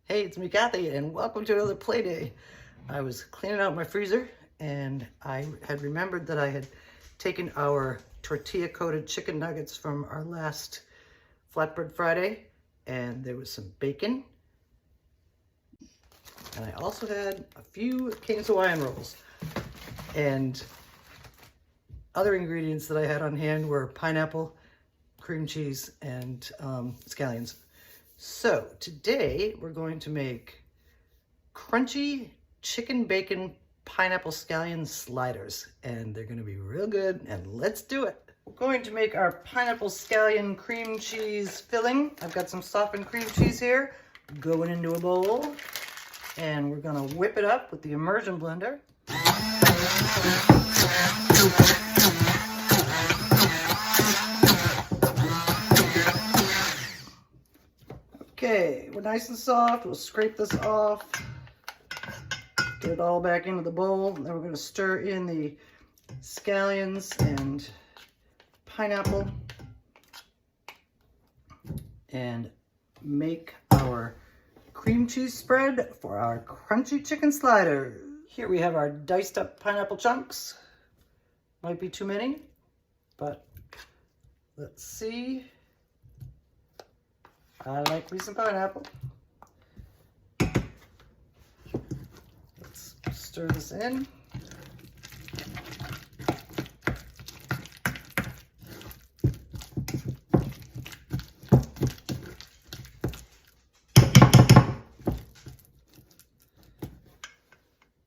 Hey, it's me, Kathy, and welcome to another play day. I was cleaning out my freezer, and I had remembered that I had taken our tortilla-coated chicken nuggets from our last Flatbread Friday, and there was some bacon, and I also had a few Cane's Hawaiian rolls. And other ingredients that I had on hand were pineapple, cream cheese, and scallions. So today we're going to make crunchy chicken bacon pineapple scallion sliders, and they're going to be real good, and let's do it. We're going to make our pineapple scallion cream cheese filling. I've got some softened cream cheese here going into a bowl, and we're going to whip it up with the immersion blender. Okay, we're nice and soft. We'll scrape this off, get it all back into the bowl. Then we're going to stir in the scallions and pineapple and make our cream cheese spread for our crunchy chicken sliders. Here we have our diced up pineapple chunks. Might be too many, but let's see. I like me some pineapple. Let's stir this in.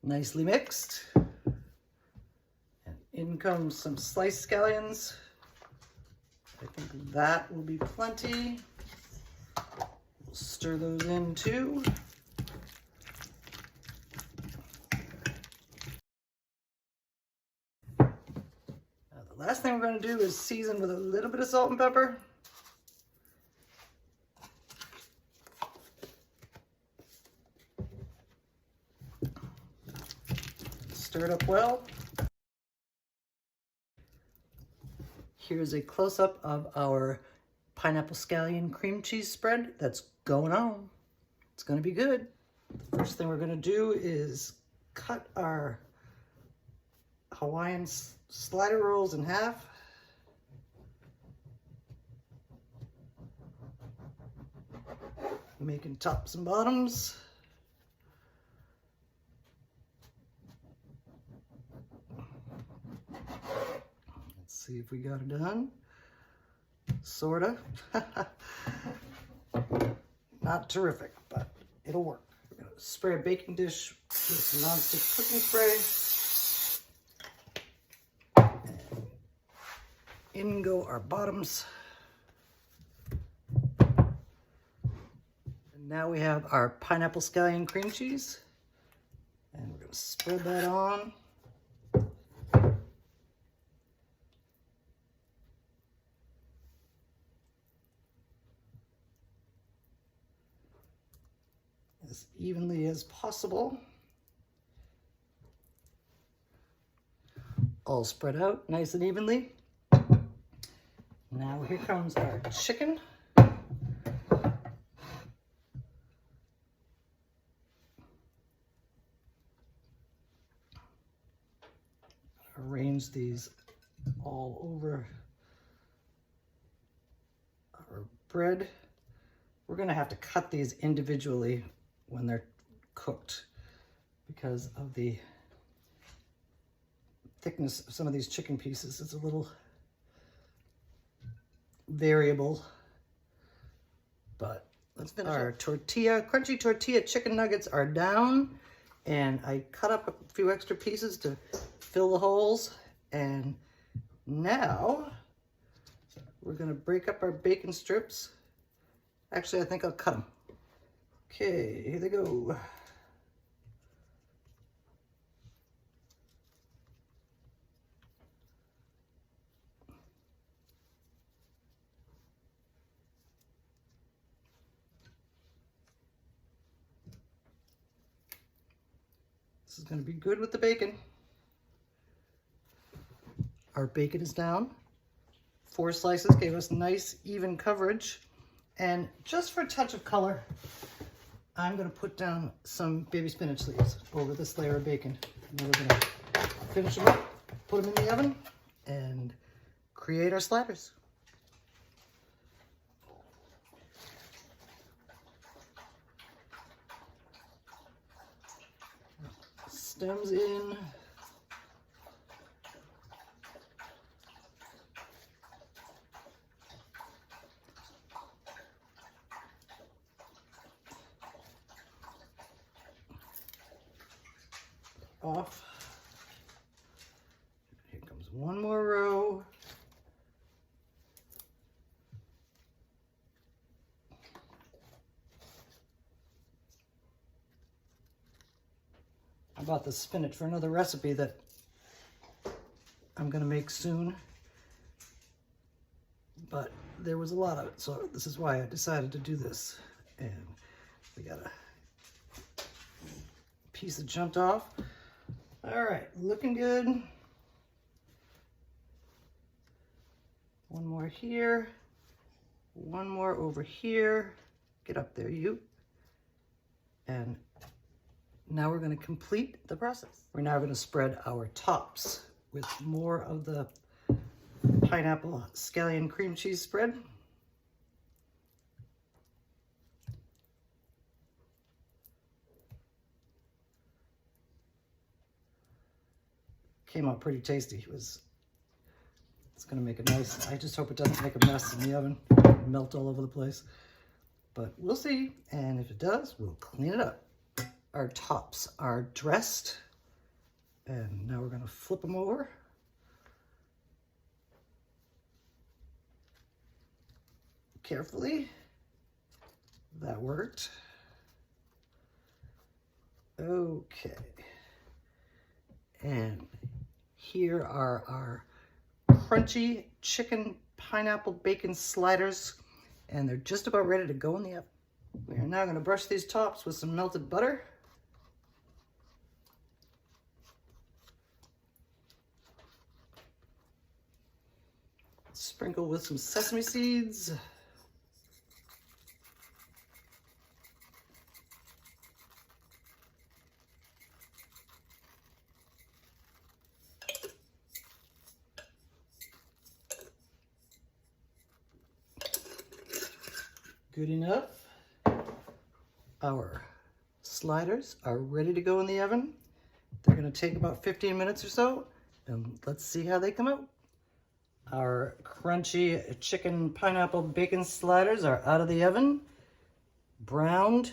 Nicely mixed. And in comes some sliced scallions. I think that will be plenty. We'll stir those in too. Now the last thing we're going to do is season with a little bit of salt and pepper. Stir it up well. Here's a close-up of our pineapple scallion cream cheese spread that's going on. It's going to be good. The first thing we're going to do is cut our Hawaiian slider rolls in half. Making tops and bottoms. Let's see if we got it done. Sorta. Not terrific, but it'll work. We're gonna spray a baking dish with some nonstick cooking spray. And in go our bottoms. And now we have our pineapple scallion cream cheese. And we're gonna spread that on. As evenly as possible. All spread out nice and evenly. Now here comes our chicken. Arrange these all over our bread. We're going to have to cut these individually when they're cooked because of the thickness of some of these chicken pieces. It's a little variable, but let's finish. Our crunchy tortilla chicken nuggets are down, and I cut up a few extra pieces to fill the holes, and now we're going to break up our bacon strips. Actually, I think I'll cut them. Okay, here they go. This is going to be good with the bacon. Our bacon is down. 4 slices gave us nice even coverage. And just for a touch of color, I'm going to put down some baby spinach leaves over this layer of bacon. And then we're going to finish them up, put them in the oven, and create our sliders. Stems in. Off. Here comes one more row. I bought the spinach for another recipe that I'm gonna make soon, but there was a lot of it, so this is why I decided to do this. And we got a piece that jumped off. All right, looking good. One more here, one more over here. Get up there, you. And now we're going to complete the process. We're now going to spread our tops with more of the pineapple scallion cream cheese spread. Came out pretty tasty. It's going to make a nice, I just hope it doesn't make a mess in the oven, melt all over the place. But we'll see, and if it does, we'll clean it up. Our tops are dressed, and now we're going to flip them over. Carefully. That worked. Okay. And here are our crunchy chicken pineapple bacon sliders, and they're just about ready to go in the oven. We are now going to brush these tops with some melted butter. Sprinkle with some sesame seeds. Good enough. Our sliders are ready to go in the oven. They're going to take about 15 minutes or so, and let's see how they come out. Our crunchy chicken pineapple bacon sliders are out of the oven, browned,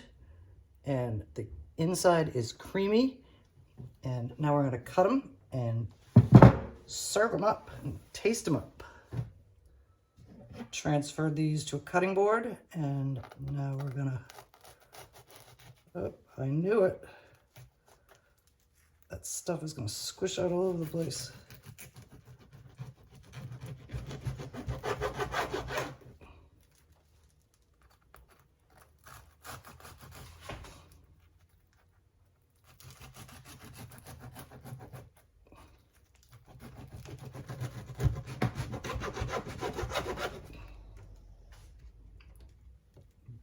and the inside is creamy. And now we're going to cut them and serve them up and taste them up. Transfer these to a cutting board, and now we're going to, oh, I knew it. That stuff is going to squish out all over the place.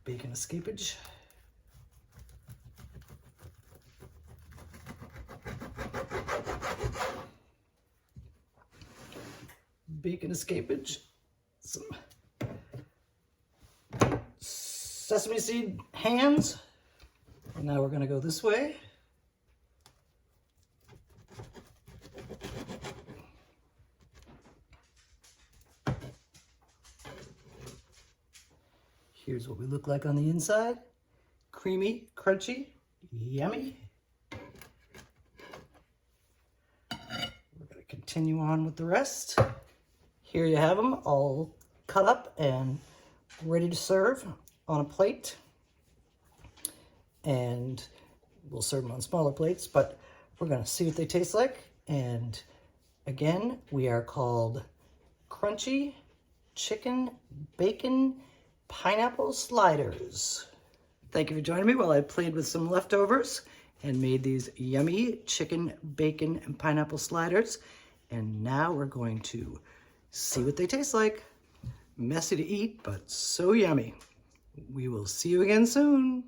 Bacon escapage. Bacon escapage. Some sesame seed hands. And now we're going to go this way. Here's what we look like on the inside. Creamy, crunchy, yummy. We're going to continue on with the rest. Here you have them all cut up and ready to serve on a plate. And we'll serve them on smaller plates, but we're going to see what they taste like. And again, we are called Crunchy Chicken Bacon Pineapple Sliders. Thank you for joining me while I played with some leftovers and made these yummy chicken, bacon, and pineapple sliders. And now we're going to see what they taste like. Messy to eat, but so yummy. We will see you again soon.